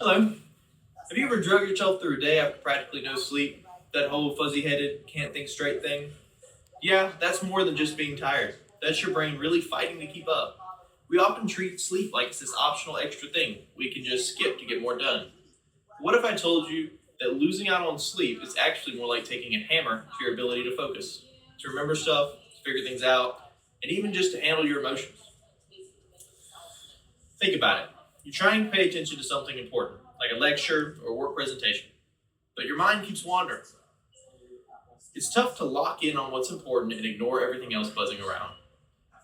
Hello. Have you ever drug yourself through a day after practically no sleep? That whole fuzzy-headed, can't think straight thing? Yeah, that's more than just being tired. That's your brain really fighting to keep up. We often treat sleep like it's this optional extra thing we can just skip to get more done. What if I told you that losing out on sleep is actually more like taking a hammer to your ability to focus, to remember stuff, to figure things out, and even just to handle your emotions? Think about it. You're trying to pay attention to something important, like a lecture or a work presentation, but your mind keeps wandering. It's tough to lock in on what's important and ignore everything else buzzing around.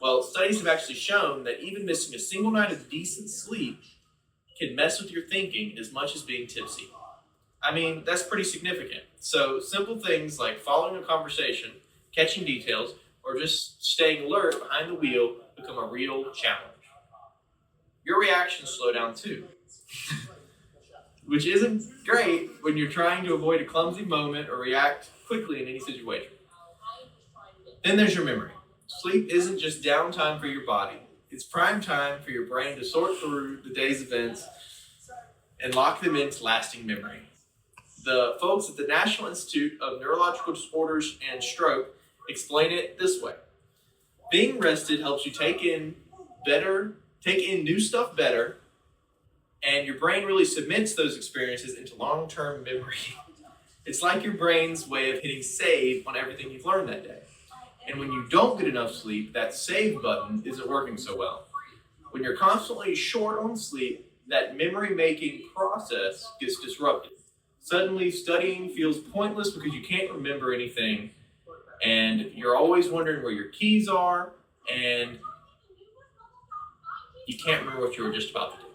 Well, studies have actually shown that even missing a single night of decent sleep can mess with your thinking as much as being tipsy. I mean, that's pretty significant. So simple things like following a conversation, catching details, or just staying alert behind the wheel become a real challenge. Your reactions slow down too, which isn't great when you're trying to avoid a clumsy moment or react quickly in any situation. Then there's your memory. Sleep isn't just downtime for your body. It's prime time for your brain to sort through the day's events and lock them into lasting memory. The folks at the National Institute of Neurological Disorders and Stroke explain it this way. Being rested helps you take in new stuff better, and your brain really submits those experiences into long-term memory. It's like your brain's way of hitting save on everything you've learned that day. And when you don't get enough sleep, that save button isn't working so well. When you're constantly short on sleep, that memory-making process gets disrupted. Suddenly, studying feels pointless because you can't remember anything, and you're always wondering where your keys are, and you can't remember what you were just about to do.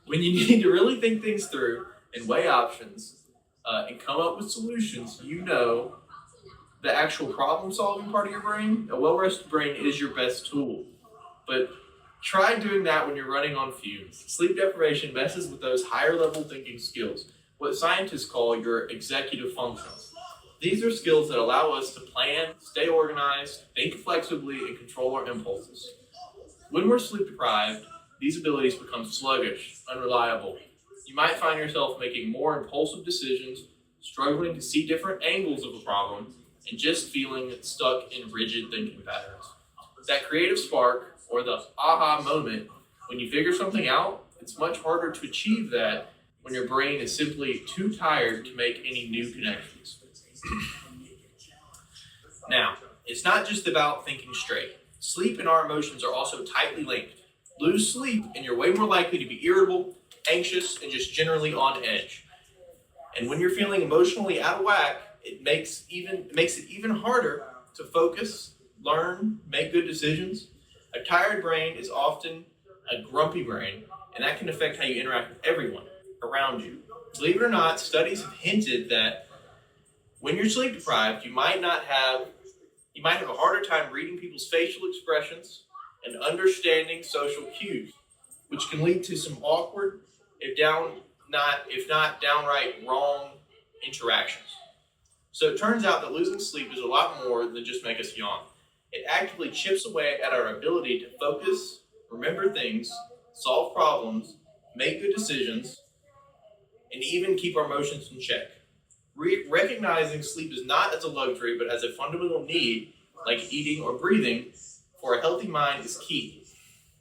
When you need to really think things through and weigh options and come up with solutions, you know the actual problem-solving part of your brain, a well-rested brain is your best tool. But try doing that when you're running on fumes. Sleep deprivation messes with those higher-level thinking skills, what scientists call your executive functions. These are skills that allow us to plan, stay organized, think flexibly, and control our impulses. When we're sleep deprived, these abilities become sluggish, unreliable. You might find yourself making more impulsive decisions, struggling to see different angles of a problem, and just feeling stuck in rigid thinking patterns. That creative spark, or the aha moment, when you figure something out, it's much harder to achieve that when your brain is simply too tired to make any new connections. Now, it's not just about thinking straight. Sleep and our emotions are also tightly linked. Lose sleep and you're way more likely to be irritable, anxious, and just generally on edge. And when you're feeling emotionally out of whack, it makes it even harder to focus, learn, make good decisions. A tired brain is often a grumpy brain, and that can affect how you interact with everyone around you. Believe it or not, studies have hinted that when you're sleep deprived, you might have a harder time reading people's facial expressions and understanding social cues, which can lead to some awkward, if not downright wrong interactions. So it turns out that losing sleep is a lot more than just make us yawn. It actively chips away at our ability to focus, remember things, solve problems, make good decisions, and even keep our emotions in check. Recognizing sleep is not as a luxury, but as a fundamental need, like eating or breathing, for a healthy mind is key.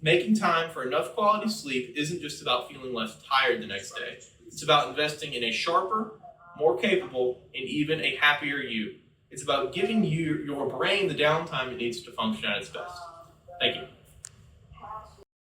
Making time for enough quality sleep isn't just about feeling less tired the next day. It's about investing in a sharper, more capable, and even a happier you. It's about giving your brain the downtime it needs to function at its best. Thank you.